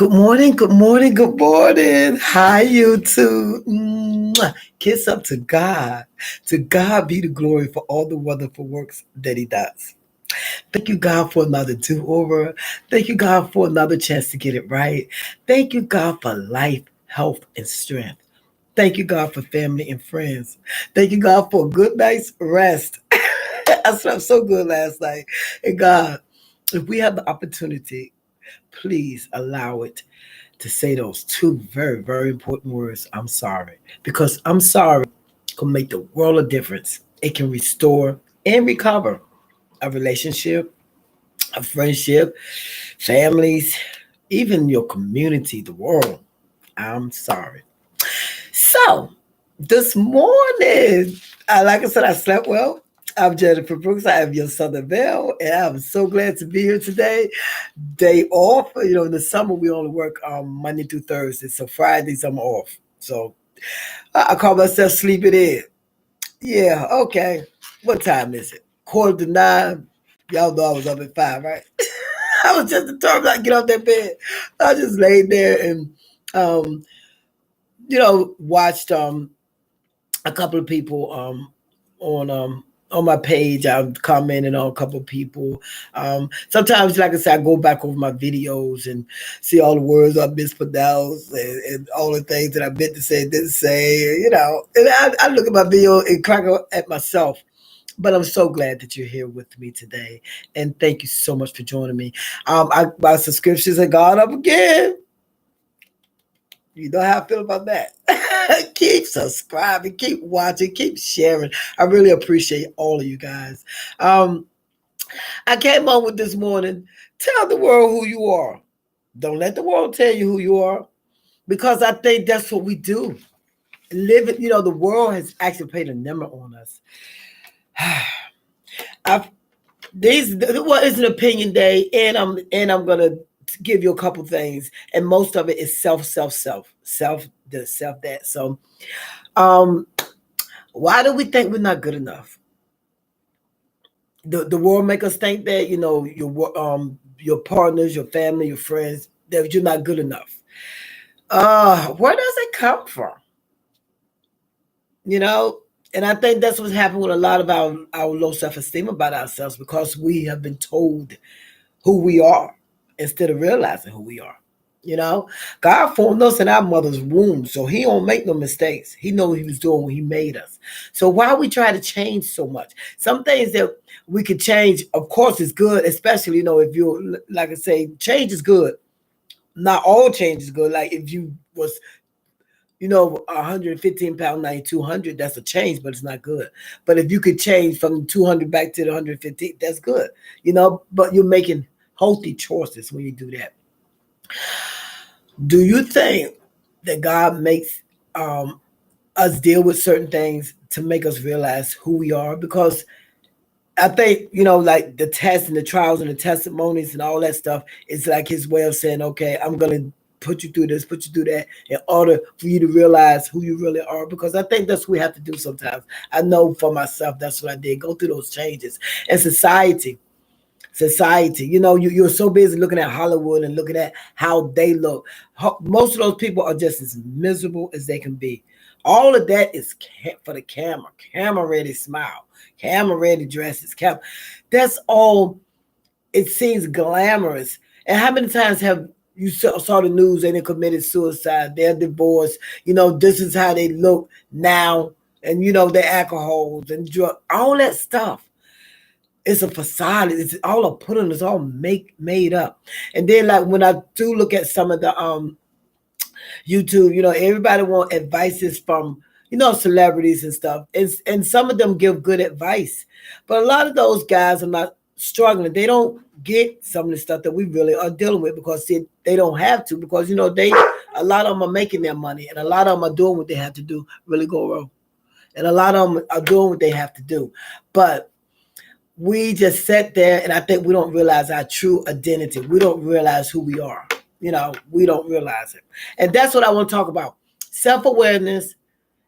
Good morning, good morning, good morning. Hi, YouTube. Kiss up to God. To God be the glory for all the wonderful works that He does. Thank you, God, for another do over. Thank you, God, for another chance to get it right. Thank you, God, for life, health, and strength. Thank you, God, for family and friends. Thank you, God, for a good night's rest. I slept so good last night. And God, if we have the opportunity, please allow it to say those two very, very important words, I'm sorry. Because I'm sorry can make the world of difference. It can restore and recover a relationship, a friendship, families, even your community, the world. I'm sorry. So, this morning, like I said, I slept well. I'm Jennifer Brooks. I am your Southern Belle, and I'm so glad to be here today. Day off. In the summer we only work Monday through Thursday, so Fridays I'm off. So I call myself sleeping in. Yeah, okay. What time is it? 8:45. Y'all know I was up at 5, right? I was just determined not to get off that bed. I just laid there and um, watched a couple of people on my page. I'm commenting on a couple of people. Sometimes, like I said, I go back over my videos and see all the words I mispronounced and all the things that I meant to say, didn't say. And I look at my video and crack up at myself. But I'm so glad that you're here with me today, and thank you so much for joining me. My subscriptions have gone up again. You know how I feel about that. Keep subscribing, keep watching, keep sharing. I really appreciate all of you guys. Um, I came on with this morning. Tell the world who you are. Don't let the world tell you who you are, because I think that's what we do. Living, the world has actually played a number on us. I've it's an opinion day, and I'm gonna give you a couple things, and most of it is self this, self that. So, um, why do we think we're not good enough? The world make us think that your partners, your family, your friends, that you're not good enough. Where does it come from? You know, and I think that's what's happened with a lot of our low self esteem about ourselves, because we have been told who we are instead of realizing who we are. You know, God formed us in our mother's womb, so He don't make no mistakes. He know what He was doing when He made us. So why we try to change so much? Some things that we could change, of course, is good. Especially, if you, like I say, change is good. Not all change is good. Like if you was 115 pounds, now you're 200, that's a change, but it's not good. But if you could change from 200 back to the 115, that's good. But you're making healthy choices when you do that. Do you think that God makes us deal with certain things to make us realize who we are? Because I think, like the tests and the trials and the testimonies and all that stuff, it's like His way of saying, okay, I'm going to put you through this, put you through that, in order for you to realize who you really are. Because I think that's what we have to do sometimes. I know for myself, that's what I did, go through those changes. And society, you're so busy looking at Hollywood and looking at how they look. Most of those people are just as miserable as they can be. All of that is for the camera ready smile, camera ready dresses, that's all. It seems glamorous. And how many times have you saw the news and they committed suicide, they're divorced, this is how they look now, and their alcohols and drug, all that stuff. It's a facade. It's all a put on. It's all made up. And then, like, when I do look at some of the YouTube, everybody want advices from celebrities and stuff, and some of them give good advice, but a lot of those guys are not struggling. They don't get some of the stuff that we really are dealing with, because they don't have to, because they a lot of them are making their money, and a lot of them are doing what they have to do. Really go wrong, and a lot of them are doing what they have to do, but we just sit there, and I think we don't realize our true identity. We don't realize who we are. We don't realize it. And that's what I want to talk about. Self-awareness,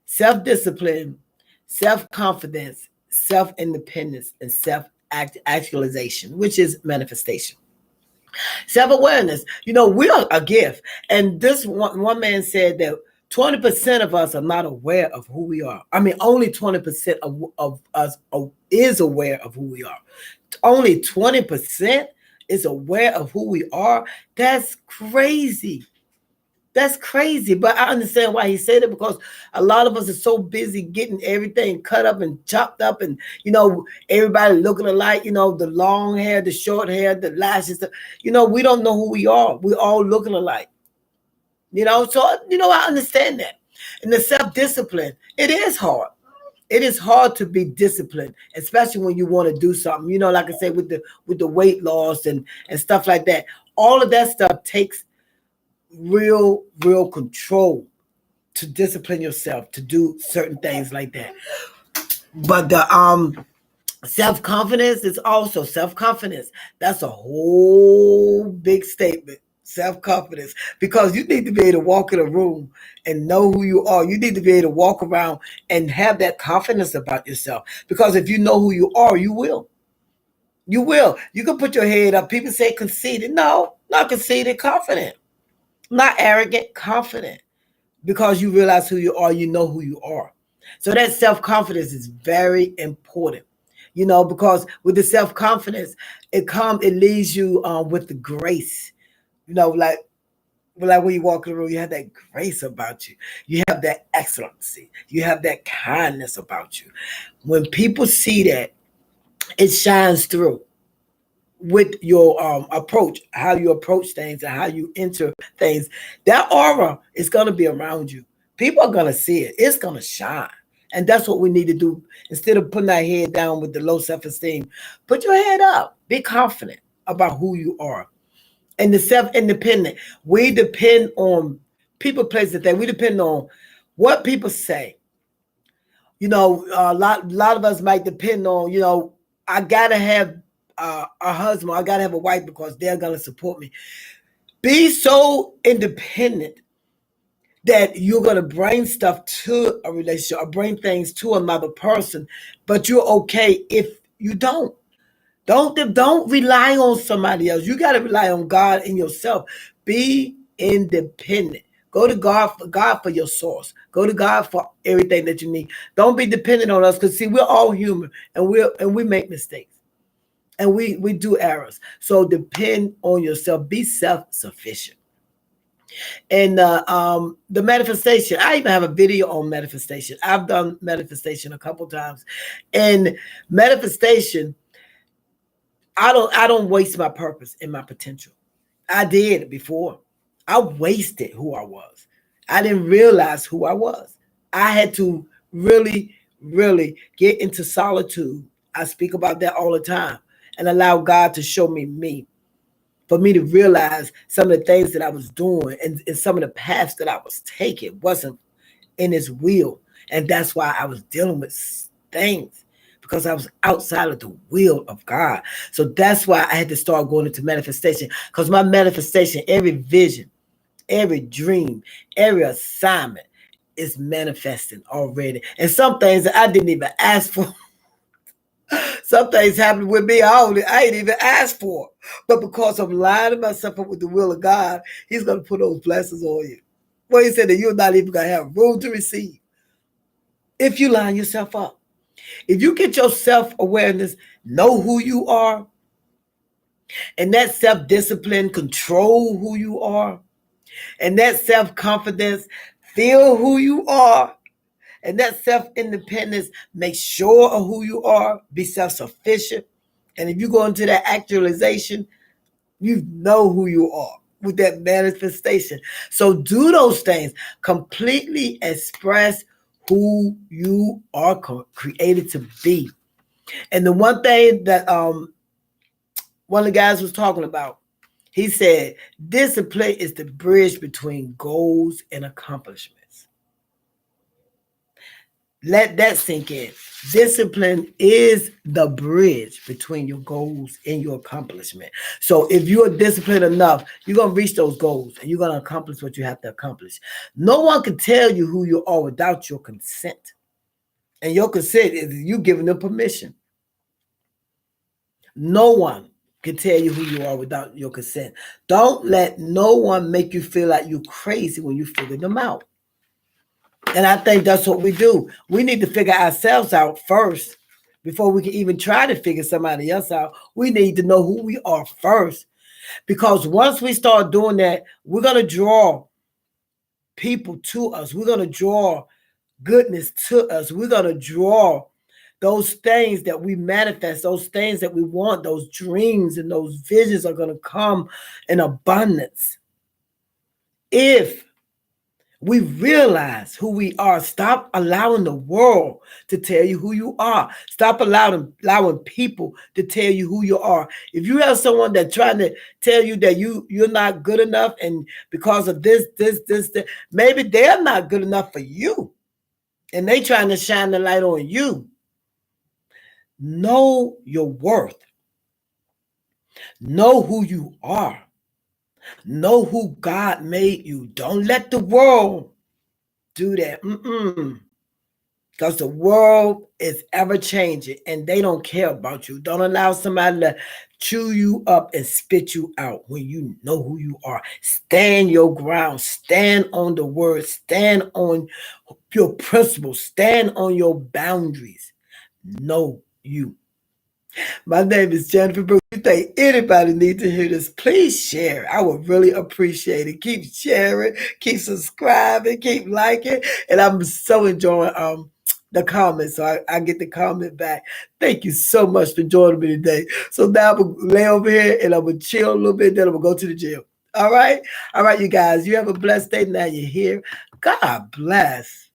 self-discipline, self-confidence, self-independence, and self-actualization, which is manifestation. Self-awareness. We are a gift. And this one man said that 20% of us are not aware of who we are. I mean, only 20% of us is aware of who we are. Only 20% is aware of who we are. That's crazy. That's crazy. But I understand why he said it, because a lot of us are so busy getting everything cut up and chopped up, and everybody looking alike, the long hair, the short hair, the lashes. We don't know who we are. We all looking alike. So I understand that. And the self-discipline, it is hard. It is hard to be disciplined, especially when you want to do something. Like I said, with the weight loss and stuff like that. All of that stuff takes real control to discipline yourself to do certain things like that. But the self-confidence is also self-confidence. That's a whole big statement. Self-confidence, because you need to be able to walk in a room and know who you are. You need to be able to walk around and have that confidence about yourself, because if you know who you are, you will. You can put your head up. People say conceited. No, not conceited. Confident. Not arrogant. Confident. Because you realize who you are, you know who you are. So that self-confidence is very important, because with the self-confidence, it leaves you with the grace, like when you walk in the room, you have that grace about you. You have that excellency. You have that kindness about you. When people see that, it shines through with your approach, how you approach things and how you enter things. That aura is going to be around you. People are going to see it. It's going to shine. And that's what we need to do. Instead of putting our head down with the low self-esteem, put your head up. Be confident about who you are. And the self-independent, we depend on people, places, that we depend on what people say. A lot of us might depend on, I got to have a husband, I got to have a wife because they're going to support me. Be so independent that you're going to bring stuff to a relationship or bring things to another person, but you're okay if you don't. Don't rely on somebody else. You got to rely on God and yourself. Be independent. Go to God for your source. Go to God for everything that you need. Don't be dependent on us, because see, we're all human, and we make mistakes, and we do errors. So depend on yourself. Be self-sufficient. And the manifestation, I even have a video on manifestation. I've done manifestation a couple times, and manifestation, I don't waste my purpose and my potential. I did before. I wasted who I was. I didn't realize who I was. I had to really get into solitude. I speak about that all the time, and allow God to show me, for me to realize some of the things that I was doing, and some of the paths that I was taking wasn't in His will. And that's why I was dealing with things, because I was outside of the will of God. So that's why I had to start going into manifestation, because my manifestation, every vision, every dream, every assignment is manifesting already. And some things that I didn't even ask for. Some things happen with me I ain't even asked for. But because I'm lining myself up with the will of God, He's going to put those blessings on you. Well, He said that you're not even going to have room to receive if you line yourself up. If you get your self-awareness, know who you are, and that self-discipline, control who you are, and that self-confidence, feel who you are, and that self-independence, make sure of who you are, be self-sufficient. And if you go into that actualization, you know who you are with that manifestation. So do those things. Completely express who you are created to be. And the one thing that one of the guys was talking about, he said, discipline is the bridge between goals and accomplishments. Let that sink in. Discipline is the bridge between your goals and your accomplishment. So if you're disciplined enough, you're going to reach those goals, and you're going to accomplish what you have to accomplish. No one can tell you who you are without your consent. And your consent is you giving them permission. No one can tell you who you are without your consent. Don't let no one make you feel like you're crazy when you figure them out. And I think that's what we do. We need to figure ourselves out first before we can even try to figure somebody else out. We need to know who we are first. Because once we start doing that, we're going to draw people to us. We're going to draw goodness to us. We're going to draw those things that we manifest, those things that we want, those dreams and those visions are going to come in abundance. If we realize who we are, stop allowing the world to tell you who you are. Stop allowing people to tell you who you are. If you have someone that's trying to tell you that you're not good enough, and because of this, maybe they're not good enough for you, and they trying to shine the light on you. Know your worth. Know who you are. Know who God made you. Don't let the world do that. Because the world is ever changing and they don't care about you. Don't allow somebody to chew you up and spit you out when you know who you are. Stand your ground. Stand on the word. Stand on your principles. Stand on your boundaries. Know you. My name is Jennifer Brooks. If you think anybody needs to hear this, please share. I would really appreciate it. Keep sharing, keep subscribing, keep liking. And I'm so enjoying the comments. So I get the comment back. Thank you so much for joining me today. So now I'm going to lay over here and I'm going to chill a little bit. Then I'm going to go to the gym. All right? All right, you guys. You have a blessed day. Now you're here. God bless.